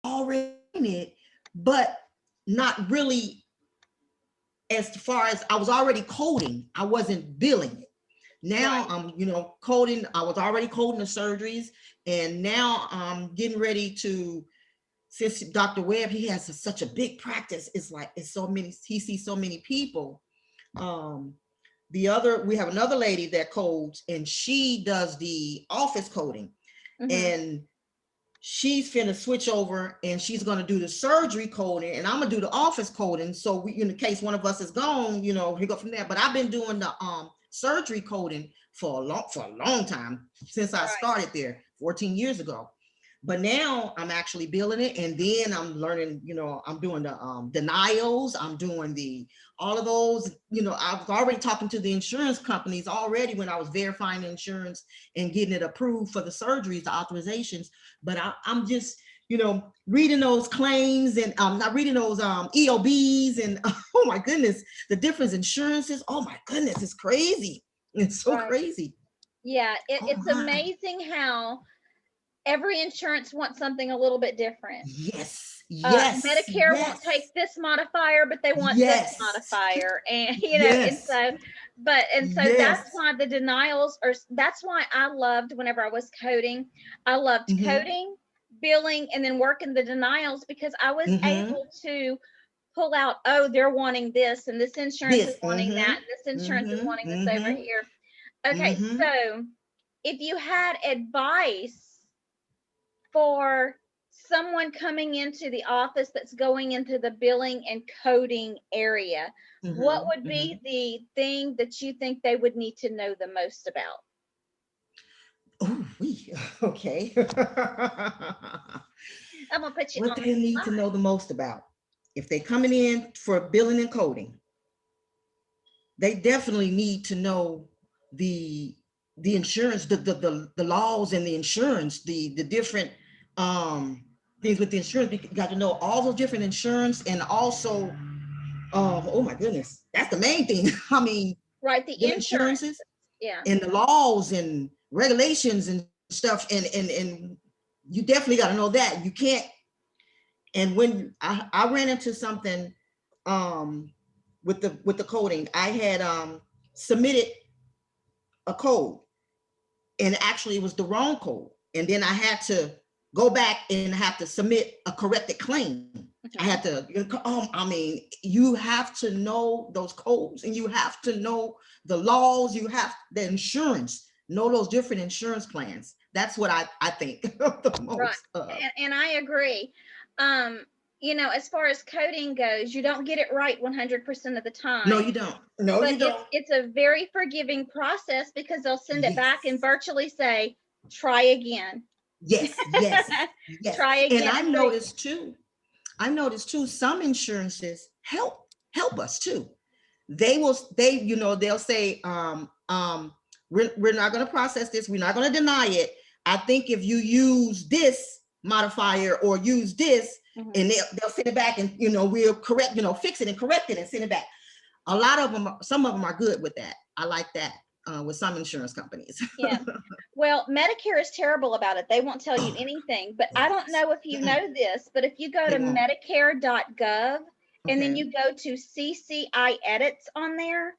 already in it, but not really as far as I was already coding. I wasn't billing it. Now Right. I'm, coding. I was already coding the surgeries, and now I'm getting ready to. Since Dr. Webb, he has such a big practice. It's like it's so many. He sees so many people. Um, we have another lady that codes, and she does the office coding, Mm-hmm. and she's finna switch over, and she's gonna do the surgery coding, and I'm gonna do the office coding. So we, in the case one of us is gone, we go from there. But I've been doing the surgery coding for a long time, since I Right. started there 14 years ago. But now I'm actually building it, and then I'm learning. I'm doing the denials. I'm doing the all of those. I was already talking to the insurance companies already when I was verifying the insurance and getting it approved for the surgeries, the authorizations. But I'm just reading those claims, and not reading those EOBs, and oh my goodness, the different insurances. Oh my goodness, it's crazy. It's so Right. crazy. Yeah, Oh it's my. amazing how every insurance wants something a little bit different. Yes, yes, Medicare won't yes, take this modifier, but they want this yes, modifier, and yes, and so that's yes. why the denials are. That's why I loved whenever I was coding. I loved Mm-hmm. coding, billing, and then working the denials because I was Mm-hmm. able to pull out. Oh, they're wanting this, and this insurance is This. wanting that, Mm-hmm. and this insurance is wanting Mm-hmm. this over Mm-hmm. here. Okay, Mm-hmm. so if you had advice for someone coming into the office that's going into the billing and coding area, what Mm-hmm. would Mm-hmm. be the thing that you think they would need to know the most about? Oh, we okay. I'm gonna put you What on do the they need to spot. know the most about? If they're coming in for billing and coding, they definitely need to know the insurance, the laws and the insurance, the different um things with the insurance. You got to know all those different insurance, and also oh my goodness, that's the main thing. I mean, Right, the them insurance. insurances Yeah. and the laws and regulations and stuff, and you definitely got to know that. You can't. And when I ran into something um with the coding, I had submitted a code, and actually it was the wrong code, and then I had to go back and have to submit a corrected claim. I had Hmm. to I mean, you have to know those codes, and you have to know the laws. You have the insurance, know those different insurance plans. That's what I think the Right. most of. And I agree. Um, as far as coding goes, you don't get it right 100% of the No, time, you don't. No, but you it's don't. it's a very forgiving process because they'll send it back and Yes. virtually say, try again. Yes, yes, yes. Try And again. And so, I noticed too, some insurances help us too. They'll say, we're not going to process this. We're not going to deny it. I think if you use this modifier or use this, mhm. and they'll send it back, and we'll correct, fix it and correct it and send it back. A lot of them, some of them are good with that. I like that with some insurance companies. Yeah. Well, Medicare is terrible about it. They won't tell you Oh, anything. But I don't yes. know if you Mm-mm, know this, but if you go they to won't. medicare.gov and then Okay. you go to CCI edits on there,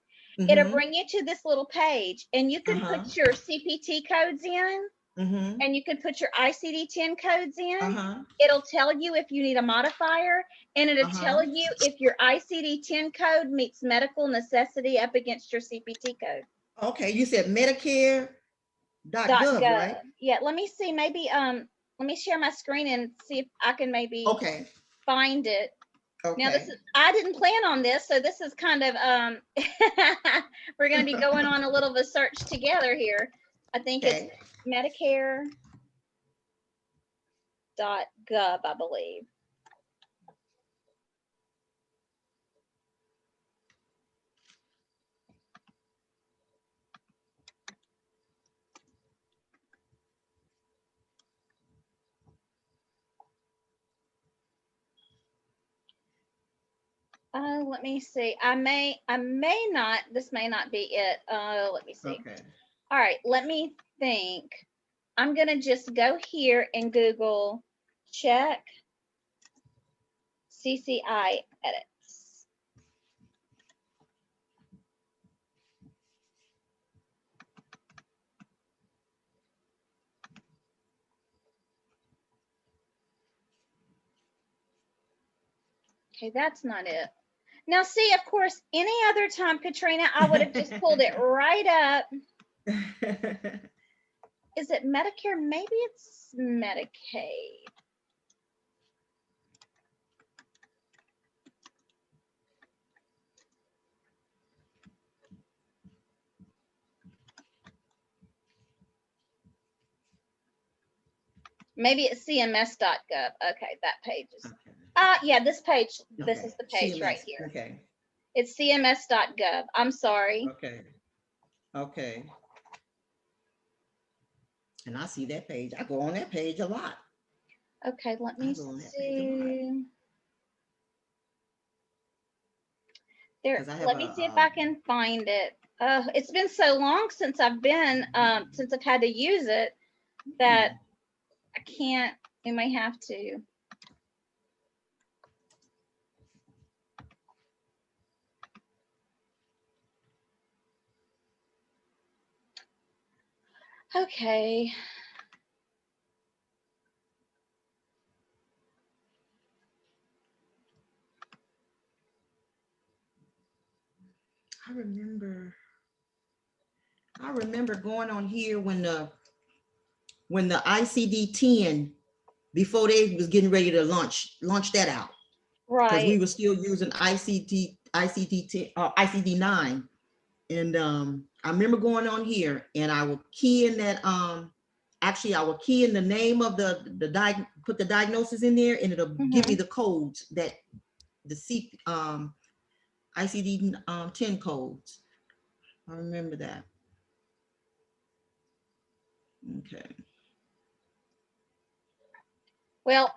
it'll Mm-hmm. bring you to this little page and you can Uh-huh. put your CPT codes in Mm-hmm. and you can put your ICD-10 codes in. Uh-huh. It'll tell you if you need a modifier and it'll Uh-huh. tell you if your ICD-10 code meets medical necessity up against your CPT code. Okay, you said Medicare.gov, .gov. right? Yeah, let me see. Maybe let me share my screen and see if I can maybe Okay. find it. Now this Okay. is I didn't plan on this, so this is kind of we're going to be going on a little of a search together here. I think it's Okay. medicare.gov, I believe. Let me see. I may not. This may not be it. Let me see. Okay. All right, let me think. I'm gonna just go here and Google check. CCI edits. Okay, that's not it. Now, see, of course, any other time, Katrina, I would have just pulled it right up. Is it Medicare? Maybe it's Medicaid. Maybe it's cms.gov. Okay, that page is. Yeah, this page. This Okay. is the page CMS. right here. Okay. It's cms.gov. I'm sorry. Okay. Okay. And I see that page. I go on that page a lot. Okay, let me go on that page a lot. see. There, 'Cause I have let me see if I can find it. It's been so long since I've been, since I've had to use it that I can't. We may have to. Okay. I remember going on here when the ICD-10, before they was getting ready to launch that out. Because we Right. were still using ICD-9. And I remember going on here and I would key in that, actually I would key in the name of put the diagnosis in there, and it'll give me the codes, that the ICD-10 codes. I remember that. Okay. Well,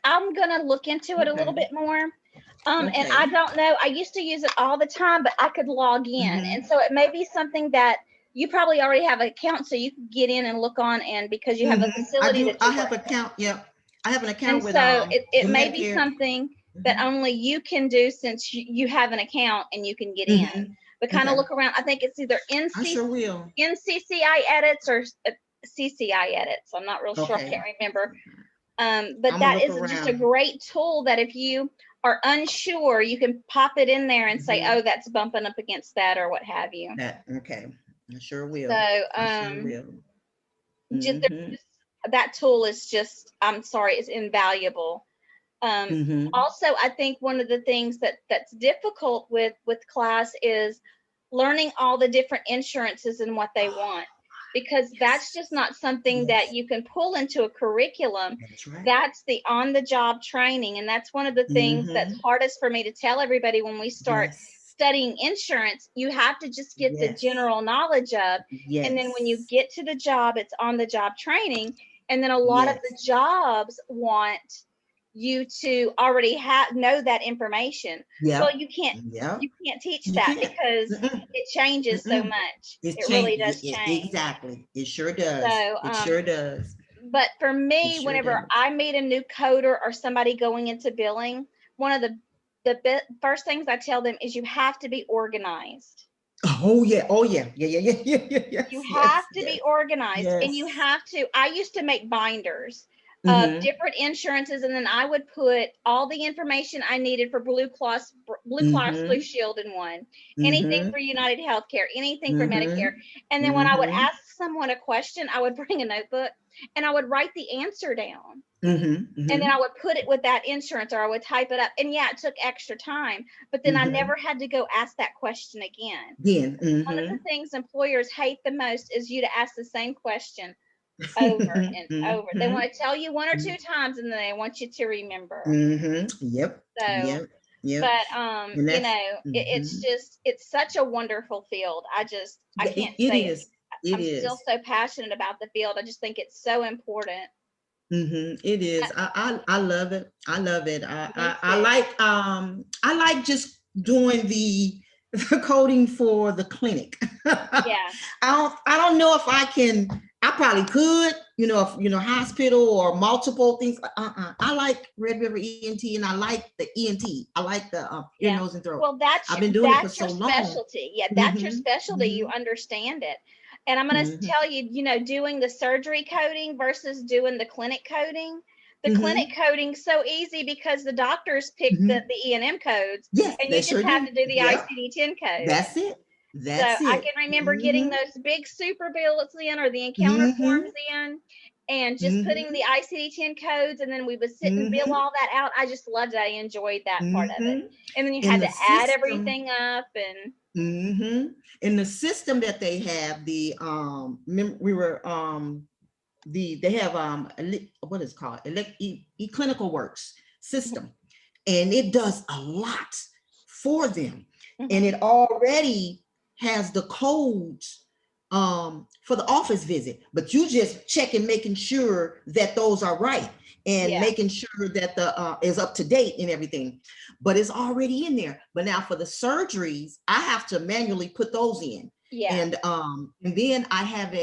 I'm gonna look into it a little bit more. And I don't know, I used to use it all the time, but I could log in. And so it may be something that you probably already have an account, so you can get in and look on, and because you have a facility I have an account. Yeah, I have an account and with. So it may be Medicare. something that only you can do, since you have an account and you can get in. But kind of look around. I think it's either I sure will. NCCI edits or CCI edits. I'm not real sure. I can't remember. But that is just a great tool that if you are unsure, you can pop it in there and say, oh, that's bumping up against that, or what have you. Okay, I sure will. So I sure will. That tool is just, I'm sorry, it's invaluable. Also, I think one of the things that's difficult with class is learning all the different insurances and what they want, because that's just not something that you can pull into a curriculum. That's right. That's the on-the-job training, and that's one of the things that's hardest for me to tell everybody when we start studying insurance. You have to just get the general knowledge of, and then when you get to the job, it's on-the-job training. And then a lot of the jobs want you to already know that information. Well, you can't teach that because it changes so much. It really does change. Exactly. It sure does. So, it sure does. But for me, whenever I meet a new coder or somebody going into billing, one of the first things I tell them is you have to be organized. Oh yeah. You have to be organized, and you have to. I used to make binders of different insurances, and then I would put all the information I needed for Blue Cross Blue Shield in one, anything for United Healthcare, anything for Medicare. And then when I would ask someone a question, I would bring a notebook and I would write the answer down. And then I would put it with that insurance, or I would type it up. And yeah, it took extra time, but then I never had to go ask that question again. One of the things employers hate the most is you to ask the same question over and over. They want to tell you one or two times, and then they want you to remember. Yep. So, but you know, it's such a wonderful field. I can't say it. I'm still so passionate about the field. I just think it's so important. It is. I love it. I love it. I like just doing the coding for the clinic. Yeah. I don't know if I can I probably could, if, hospital or multiple things. I like Red River ENT, and I like the ENT. I like the ear, Yeah. nose, and throat. Well, I've been doing it for that's your so long. specialty. Yeah, that's your Hmm. specialty. You Hmm. understand it. And I'm going to Hmm. tell you, doing the surgery coding versus doing the clinic coding. The clinic Hmm. coding's so easy because the doctors pick Hmm. the E&M codes, Yes, and they you just sure have do. to do the Yep, ICD-10 codes. that's it. So That's I it. can remember getting Hmm. those big super bills in, or the encounter Hmm. forms in, and just putting the Hmm. ICD-10 codes, and then we would sit and bill Hmm. all that out. I just loved it. I enjoyed that part of it. Hmm. And then you In had to the add system. everything up, and Hmm. In the system that they have, we were they have what is it called, clinical works system, and it does a lot for them, and mhm, it already has the codes for the office visit, but you just checking, making sure that those are right, and yeah, making sure that the is up to date and everything, but it's already in there. But now for the surgeries, I have to manually put those in, yeah, and then I have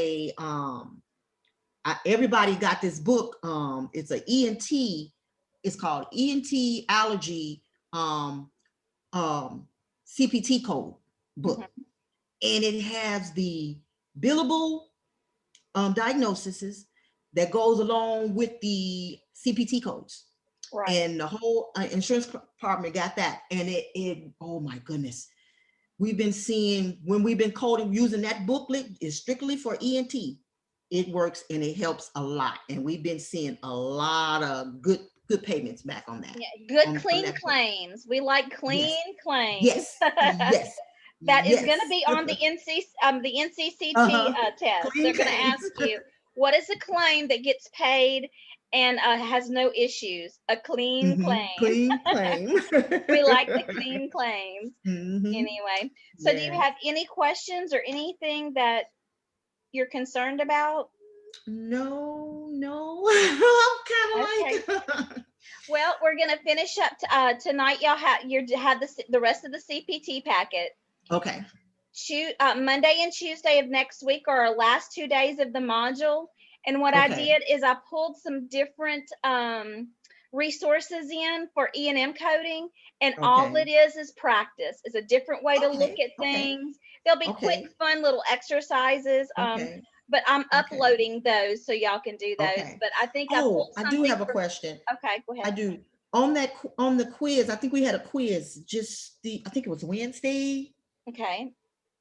everybody got this book. It's a ENT. It's called ENT allergy um, um, CPT code book, mhm, and it has the billable diagnoses that goes along with the CPT codes, right. and the whole insurance department got that, and it oh my goodness, we've been seeing when we've been coding using that booklet is strictly for ENT. It works and it helps a lot, and we've been seeing a lot of good payments back on that, Yeah, good from clean that code. claims. We like Yes, clean claims. yes, yes, That is going to yes. be on the NCCT Uh-huh. test. Clean They're going to claims. ask you, what is a claim that gets paid and has no issues? A clean Hmm. claim. Clean claim. We like the clean claims. Hmm. Anyway, so do you Yes. have any questions or anything that you're concerned about? No, no. Okay. I'm kind of like, Well, we're gonna finish up tonight. Y'all had the rest of the CPT packet. okay, Monday and Tuesday of next week are our last 2 days of the module. And what I okay, did is I pulled some different resources in for E&M coding, and all okay, it is practice. It's a different way to look okay, at okay, things. There'll be quick, okay, fun little exercises. okay, But I'm okay, uploading those so y'all can do those. okay. But I think I Oh, pulled I do something have a from. question. Okay, go I ahead. do. On on the quiz, I think we had a quiz just I think it was Wednesday Okay.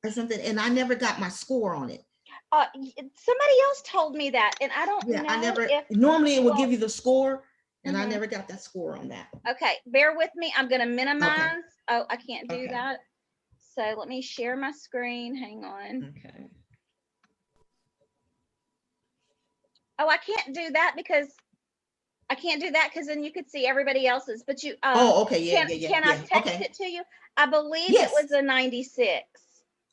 or something, and I never got my score on it. Somebody else told me that, and I don't Yeah, I know never, if. normally it would give Well, you the score, and I mhm. never got that score on that. Okay, bear with me. I'm going to Okay, minimize. Oh, I can't do okay, that. So let me share my screen. Hang on. okay. Oh, I can't do that because then you could see everybody else's. But Oh, okay, yeah, can yeah, yeah, I yeah. text Okay. it to you? I believe it Yes. was a 96.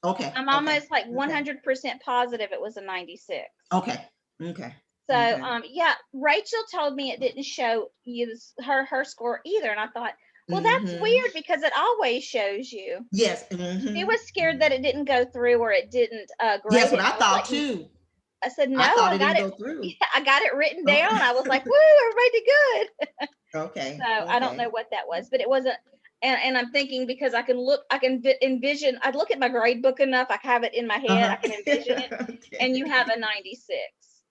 Okay, I'm okay, almost like okay, 100% positive it was a 96. okay, okay, So, okay. yeah, Rachel told me it didn't show you her score either, and I thought, well, that's Mm-hmm. weird because it always shows you. Yes. She Mm-hmm. was scared that it didn't go through or it didn't Yes, grade what it. I I was like, thought too. I said, no, I thought I it got didn't it. go through. Yeah, I got it written down. Okay. I was like, woo, everybody did good. So Okay. I don't know Okay. what that was, but it wasn't. And I'm thinking because I can envision, I'd look at my grade book enough. I have it in my head. I Uh-huh. can envision it. And you have Okay. a 96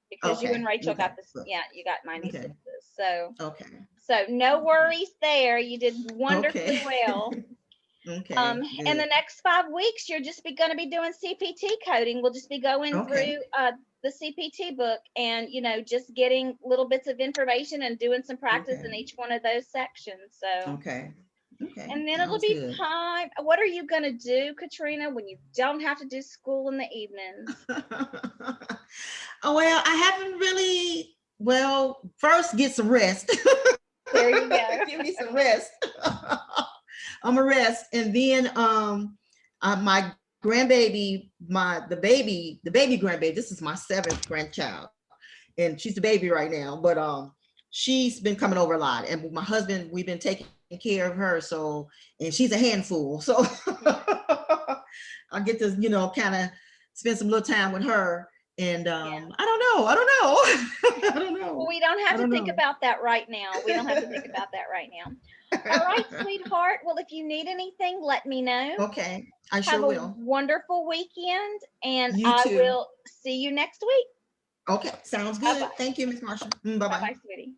because you and Okay. Rachel got Okay. this. Yeah, you got 96s. Okay. So Okay. no Okay. worries there. You did wonderfully Okay. well. Okay. In the Good. next 5 weeks, you're just going to be doing CPT coding. We'll just be going Okay. through the CPT book and, just getting little bits of information and doing some practice Okay. in each one of those sections. So, Okay. Okay. and then it'll Sounds be good. time. What are you going to do, Katrina, when you don't have to do school in the evenings? Oh, well, I haven't really, well, first get some rest. There you go. Give me some rest. I'm a rest. And then my grandbaby, the baby grandbaby, this is my seventh grandchild. And she's the baby right now, but she's been coming over a lot. And with my husband, we've been taking care of her. So, and she's a handful. So I get to, kind of spend some little time with her. And Yeah. I don't know. I don't Well, know. we don't have I to don't think know. about that right now. We don't have to think about that right now. All right, sweetheart. Well, if you need anything, let me know. Okay, I Have sure a will. wonderful weekend, and You I too. will see you next week. Okay, sounds Bye good. bye. Thank you, Miss Marsha. Bye Bye-bye. bye, sweetie.